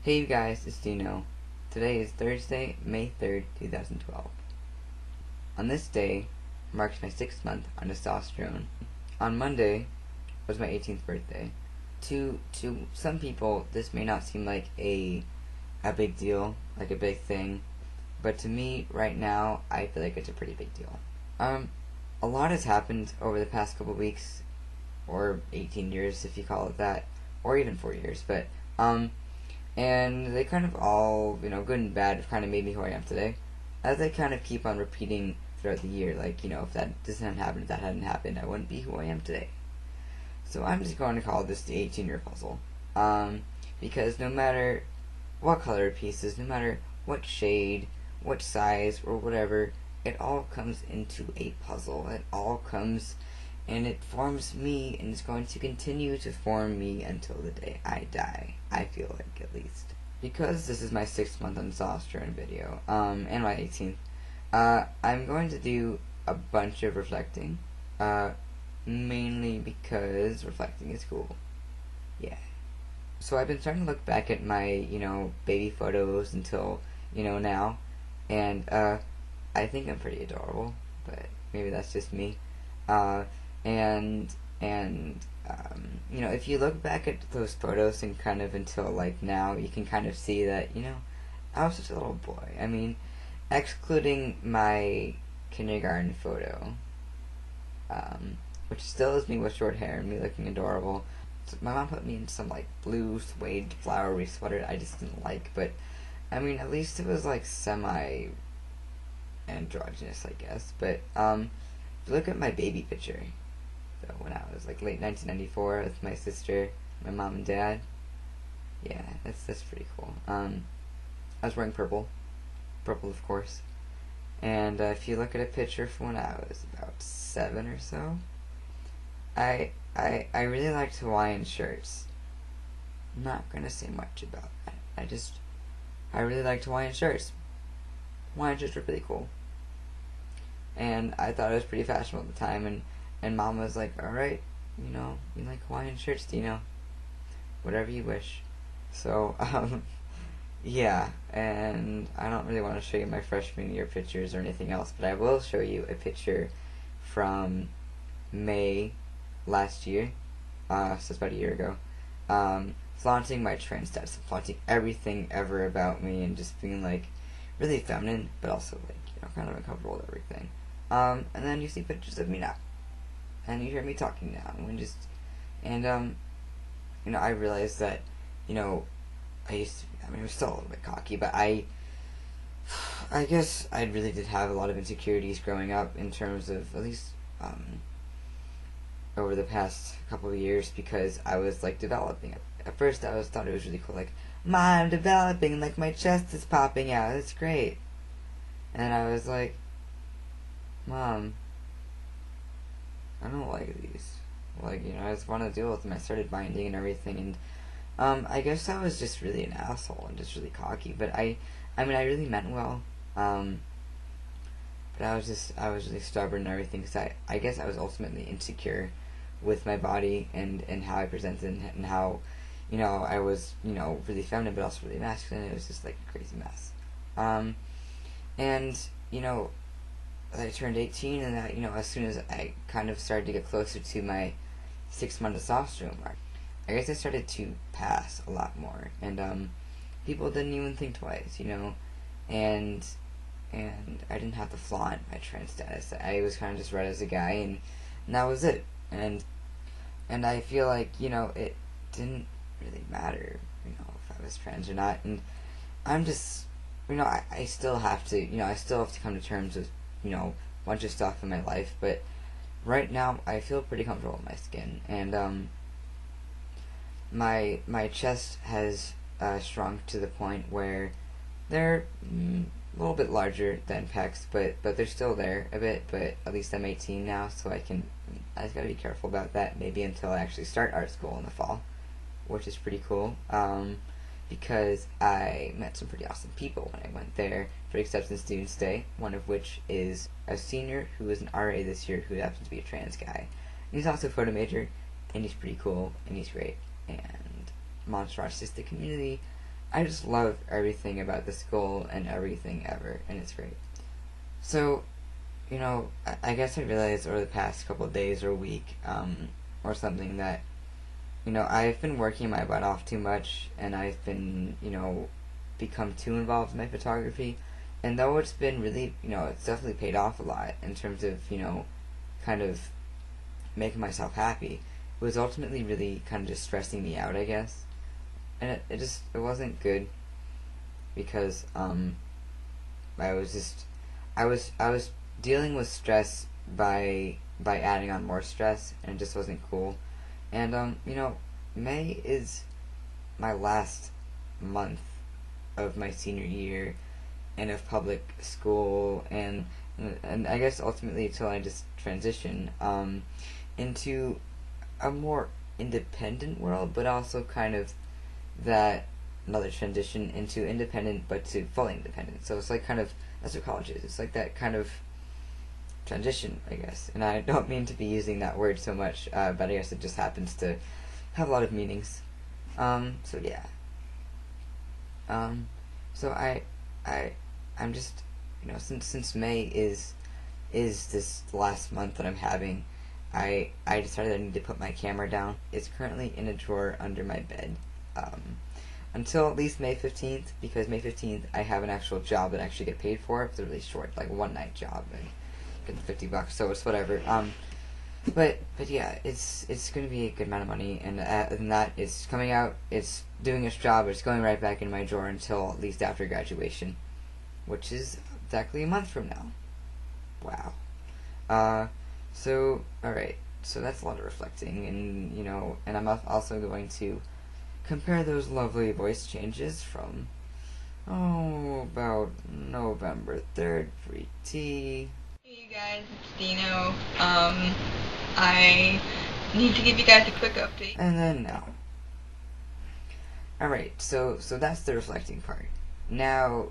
Hey you guys, it's Dino. Today is Thursday, May 3rd, 2012. On this day marks my 6th month on testosterone. On Monday was my 18th birthday. To some people, this may not seem like a big deal, like a big thing, but to me, right now, I feel like it's a pretty big deal. A lot has happened over the past couple weeks, or 18 years if you call it that, or even 4 years, but, and they kind of all, good and bad, have kind of made me who I am today. As they kind of keep on repeating throughout the year, like, if that hadn't happened, if that hadn't happened, I wouldn't be who I am today. So I'm just going to call this the 18-year puzzle. Because no matter what color a piece is, no matter what shade, what size, or whatever, it all comes into a puzzle. It all comes and it forms me, and it's going to continue to form me until the day I die. I feel like, at least. Because this is my 6th month on testosterone video, and my 18th, I'm going to do a bunch of reflecting, mainly because reflecting is cool. Yeah. So I've been starting to look back at my, baby photos until, now, and, I think I'm pretty adorable, but maybe that's just me. And if you look back at those photos and kind of until like now, you can kind of see that, I was just a little boy. I mean, excluding my kindergarten photo, which still is me with short hair and me looking adorable. So my mom put me in some like blue suede flowery sweater I just didn't like, but I mean, at least it was like semi androgynous, I guess. But if you look at my baby picture, so when I was like late 1994 with my sister, my mom and dad, yeah, that's pretty cool. I was wearing purple of course, and if you look at a picture from when I was about 7 or so, I really liked Hawaiian shirts. I'm not gonna say much about that. I really liked Hawaiian shirts. Hawaiian shirts were pretty cool, and I thought it was pretty fashionable at the time, and Mom was like, alright, you like Hawaiian shirts, Dino. Whatever you wish. So, yeah, and I don't really want to show you my freshman year pictures or anything else, but I will show you a picture from May last year, so it's about a year ago, flaunting my trans status, flaunting everything ever about me, and just being, like, really feminine, but also, like, kind of uncomfortable with everything. And then you see pictures of me now. And you hear me talking now, and I realized that, I used to, I was still a little bit cocky, but I guess I really did have a lot of insecurities growing up in terms of, at least, over the past couple of years, because I was, like, developing. At first, I thought it was really cool, like, Mom, I'm developing, like, my chest is popping out, it's great. And I was like, Mom, I don't like these. Like, I just want to deal with them. I started binding and everything, and I guess I was just really an asshole and just really cocky. But I really meant well. But I was really stubborn and everything, because I guess I was ultimately insecure with my body and how I presented, and how, I was, really feminine but also really masculine. It was just like a crazy mess. And, I turned 18, and that, as soon as I kind of started to get closer to my 6-month testosterone mark, I guess I started to pass a lot more, and people didn't even think twice, and I didn't have to flaunt my trans status. I was kind of just read as a guy, and that was it. And I feel like, it didn't really matter, if I was trans or not, and I'm just, I still have to, I still have to come to terms with, a bunch of stuff in my life, but right now I feel pretty comfortable with my skin, and my chest has shrunk to the point where they're a little bit larger than pecs, but they're still there a bit. But at least I'm 18 now, so I just gotta be careful about that, maybe until I actually start art school in the fall, which is pretty cool. Because I met some pretty awesome people when I went there for Acceptance Students Day, one of which is a senior who is an RA this year who happens to be a trans guy. And he's also a photo major, and he's pretty cool, and he's great. And Monster Artistic Community I just love everything about the school and everything ever, and it's great. So, I guess I realized over the past couple of days or week, or something that, I've been working my butt off too much, and I've been, become too involved in my photography. And though it's been really, it's definitely paid off a lot in terms of, kind of making myself happy, it was ultimately really kind of just stressing me out, I guess. And it wasn't good because, I was just, I was dealing with stress by adding on more stress, and it just wasn't cool. And May is my last month of my senior year and of public school, and I guess ultimately until I just transition into a more independent world, but also kind of that another transition into independent but to fully independent. So it's like kind of that's what college is. It's like that kind of transition, I guess. And I don't mean to be using that word so much, but I guess it just happens to have a lot of meanings. So yeah. So I'm just, since May is this last month that I'm having, I decided I need to put my camera down. It's currently in a drawer under my bed. Until at least May 15th, because May 15th I have an actual job that I actually get paid for. It's a really short, like, one night job, and get $50, so it's whatever. But yeah, it's going to be a good amount of money, and that it's coming out, it's doing its job, it's going right back in my drawer until at least after graduation, which is exactly a month from now. Wow. So, alright, so that's a lot of reflecting, and I'm also going to compare those lovely voice changes from, about November 3rd, free tea. Hey you guys, it's Dino. I need to give you guys a quick update. And then now. Alright, so that's the reflecting part. Now,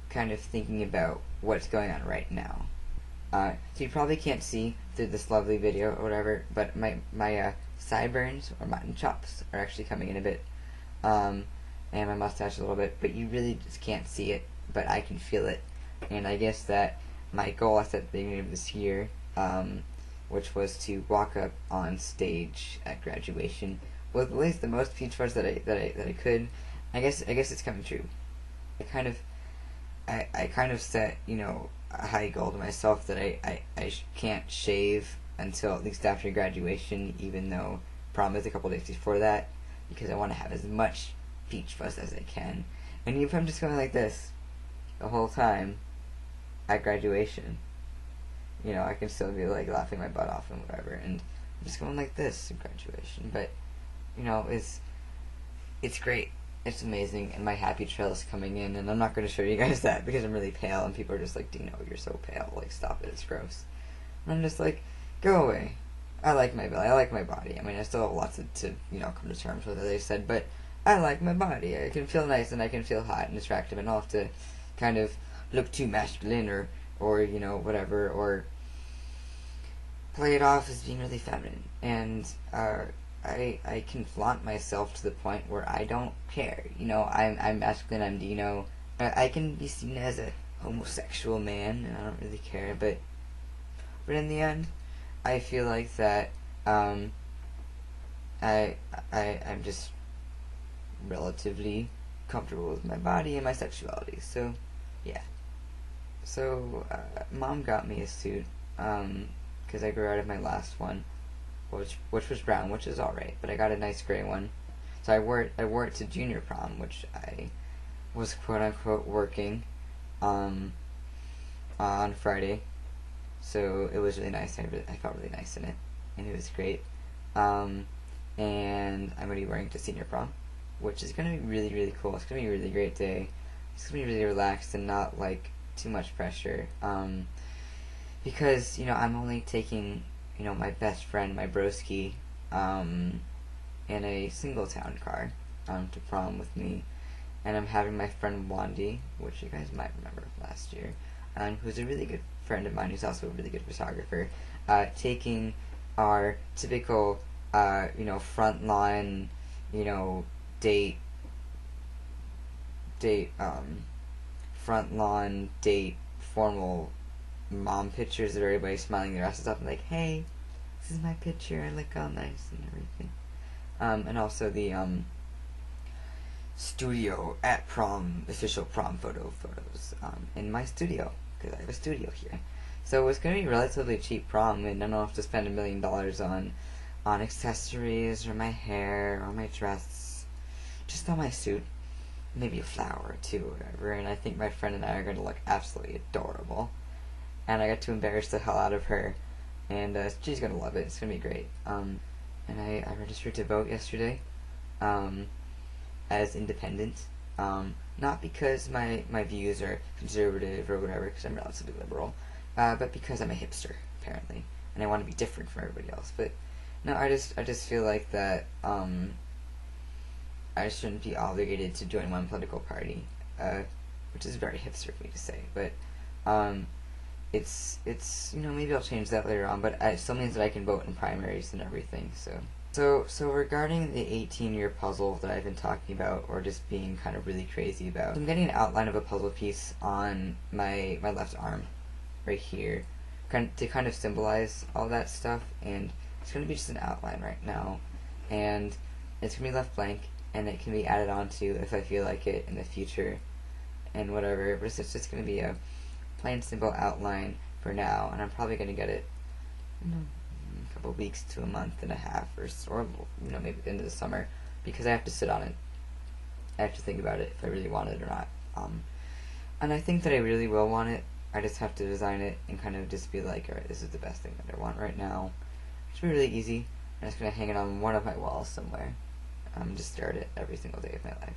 kind of thinking about what's going on right now. So you probably can't see through this lovely video or whatever, but my sideburns or mutton chops are actually coming in a bit, and my mustache a little bit, but you really just can't see it, but I can feel it. And I guess that my goal I set at the beginning of this year, which was to walk up on stage at graduation with at least the most peach fuzz that I could. I guess it's coming true. I kind of set, a high goal to myself that I can't shave until at least after graduation, even though prom is a couple days before that, because I want to have as much peach fuzz as I can. And even if I'm just going like this the whole time at graduation, I can still be like laughing my butt off and whatever, and I'm just going like this at graduation. But it's great. It's amazing, and my happy trail is coming in, and I'm not going to show you guys that because I'm really pale, and people are just like, Dino, you're so pale, like, stop it, it's gross. And I'm just like, go away. I like my belly, I like my body. I mean, I still have lots to come to terms with, as I said, but I like my body. I can feel nice, and I can feel hot and attractive, and I don't have to kind of look too masculine or whatever, or play it off as being really feminine. And, I can flaunt myself to the point where I don't care. I'm masculine, I'm Dino. I can be seen as a homosexual man, and I don't really care, but in the end, I feel like that, I'm just relatively comfortable with my body and my sexuality, so, yeah. So, Mom got me a suit, because I grew out of my last one, which was brown, which is alright, but I got a nice gray one. So I wore it to junior prom, which I was quote unquote working on Friday. So it was really nice. I felt really nice in it, and it was great. And I'm gonna be wearing it to senior prom, which is gonna be really, really cool. It's gonna be a really great day. It's gonna be really relaxed and not like too much pressure. Because I'm only taking my best friend, my broski, in a single town car, to prom with me, and I'm having my friend Wandy, which you guys might remember last year, who's a really good friend of mine, who's also a really good photographer, taking our typical, front lawn, date update front lawn date formal mom pictures of everybody smiling their asses off and like, hey, this is my picture, I look all nice and everything. And also the studio at prom, official prom photos in my studio, because I have a studio here. So it's going to be a relatively cheap prom, and I don't have to spend $1 million on accessories, or my hair, or my dress, just on my suit, maybe a flower or two, or whatever, and I think my friend and I are going to look absolutely adorable. And I got to embarrass the hell out of her, and she's going to love it. It's going to be great. And I registered to vote yesterday as independent. Not because my views are conservative or whatever, because I'm relatively liberal, but because I'm a hipster, apparently, and I want to be different from everybody else. But no, I just feel like that I shouldn't be obligated to join one political party, which is very hipster of me to say, but it's maybe I'll change that later on, but it still means that I can vote in primaries and everything. So regarding the 18-year puzzle that I've been talking about, or just being kind of really crazy about, I'm getting an outline of a puzzle piece on my left arm, right here, to kind of symbolize all that stuff, and it's going to be just an outline right now, and it's going to be left blank, and it can be added onto if I feel like it in the future, and whatever, but it's just going to be a plain simple outline for now, and I'm probably going to get it a couple weeks to a month and a half, or maybe the end of the summer, because I have to sit on it. I have to think about it if I really want it or not. And I think that I really will want it. I just have to design it and kind of just be like, alright, this is the best thing that I want right now. It should be really easy. I'm just going to hang it on one of my walls somewhere. Just stare at it every single day of my life.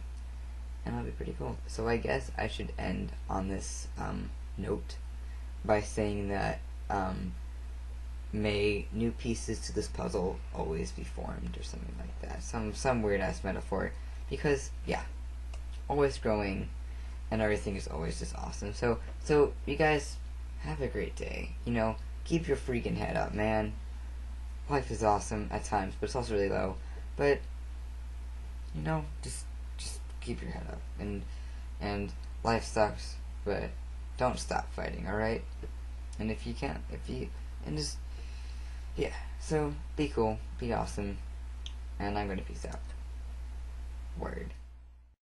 And that'll be pretty cool. So I guess I should end on this note by saying that may new pieces to this puzzle always be formed, or something like that. Some weird ass metaphor, because yeah, always growing, and everything is always just awesome. So you guys have a great day. Keep your freaking head up, man. Life is awesome at times, but it's also really low. But just keep your head up, and life sucks, but don't stop fighting, alright? And if you can't, yeah, so be cool, be awesome, and I'm gonna peace out. Word.